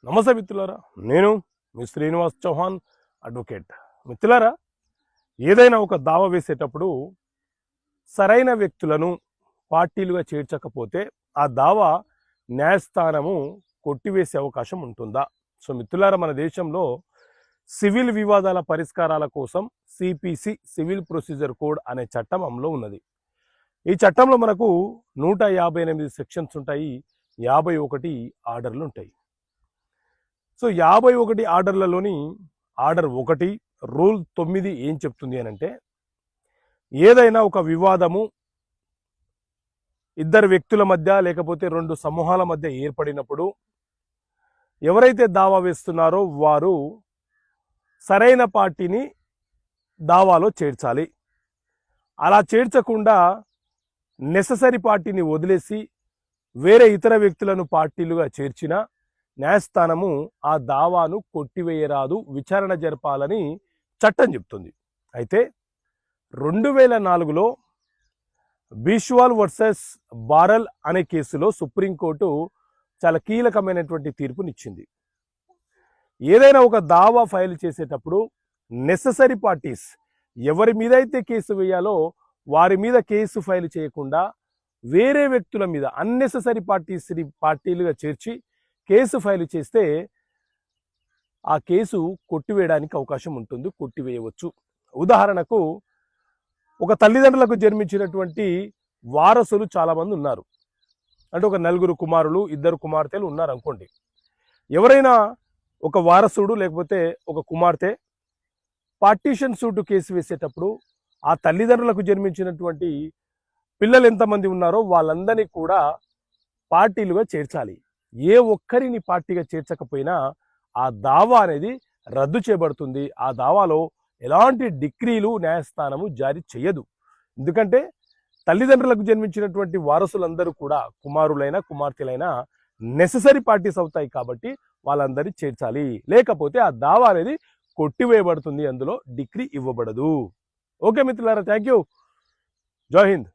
నమస్తే మిత్రులారా, నేను మీ శ్రీనివాస్ చౌహాన్ అడ్వకేట్. మిత్రులారా, ఏదైనా ఒక దావా వేసేటప్పుడు సరైన వ్యక్తులను పార్టీలుగా చేర్చకపోతే ఆ దావా న్యాయస్థానము కొట్టివేసే అవకాశం ఉంటుందా? సో మిత్రులారా, మన దేశంలో సివిల్ వివాదాల పరిష్కారాల కోసం సిపిసి సివిల్ ప్రొసీజర్ కోడ్ అనే చట్టం అమలు ఉన్నది. ఈ చట్టంలో మనకు 158 సెక్షన్స్ ఉంటాయి, 51 ఆర్డర్లు ఉంటాయి. సో 51 ఆర్డర్లలోని ఆర్డర్ 1 రూల్ 9 ఏం చెప్తుంది అని అంటే, ఏదైనా ఒక వివాదము ఇద్దరు వ్యక్తుల మధ్య లేకపోతే రెండు సమూహాల మధ్య ఏర్పడినప్పుడు ఎవరైతే దావా వేస్తున్నారో వారు సరైన పార్టీని దావాలో చేర్చాలి. అలా చేర్చకుండా నెససరీ పార్టీని వదిలేసి వేరే ఇతర వ్యక్తులను పార్టీలుగా చేర్చిన న్యాయస్థానము ఆ దావాను కొట్టివేయరాదు, విచారణ జరపాలని చట్టం చెప్తుంది. అయితే 2004లో బిష్వాల్ వర్సెస్ బారల్ అనే కేసులో సుప్రీంకోర్టు చాలా కీలకమైనటువంటి తీర్పునిచ్చింది. ఏదైనా ఒక దావా ఫైల్ చేసేటప్పుడు నెససరీ పార్టీస్ ఎవరి మీద అయితే కేసు వేయాలో వారి మీద కేసు ఫైల్ చేయకుండా వేరే వ్యక్తుల మీద అన్నెసెసరీ పార్టీలుగా చేర్చి కేసు ఫైల్ చేస్తే ఆ కేసు కొట్టివేయడానికి అవకాశం ఉంటుంది, కొట్టివేయవచ్చు. ఉదాహరణకు, ఒక తల్లిదండ్రులకు జన్మించినటువంటి వారసులు చాలామంది ఉన్నారు. అంటే ఒక 4 కుమారులు 2 కుమార్తెలు ఉన్నారు అనుకోండి. ఎవరైనా ఒక వారసుడు లేకపోతే ఒక కుమార్తె పార్టీషన్ సూట్ కేసు వేసేటప్పుడు ఆ తల్లిదండ్రులకు జన్మించినటువంటి పిల్లలు ఎంతమంది ఉన్నారో వాళ్ళందరినీ కూడా పార్టీలుగా చేర్చాలి. ఏ ఒక్కరిని పార్టీగా చేర్చకపోయినా ఆ దావా అనేది రద్దు చేయబడుతుంది. ఆ దావాలో ఎలాంటి డిక్రీలు న్యాయస్థానము జారీ చేయదు. ఎందుకంటే తల్లిదండ్రులకు జన్మించినటువంటి వారసులందరూ కూడా కుమారులైనా కుమార్తెలైనా నెససరీ పార్టీస్ అవుతాయి కాబట్టి వాళ్ళందరినీ చేర్చాలి. లేకపోతే ఆ దావా అనేది కొట్టివేయబడుతుంది, అందులో డిక్రీ ఇవ్వబడదు. ఓకే మిత్రులారా, థ్యాంక్ యూ. జై హింద్.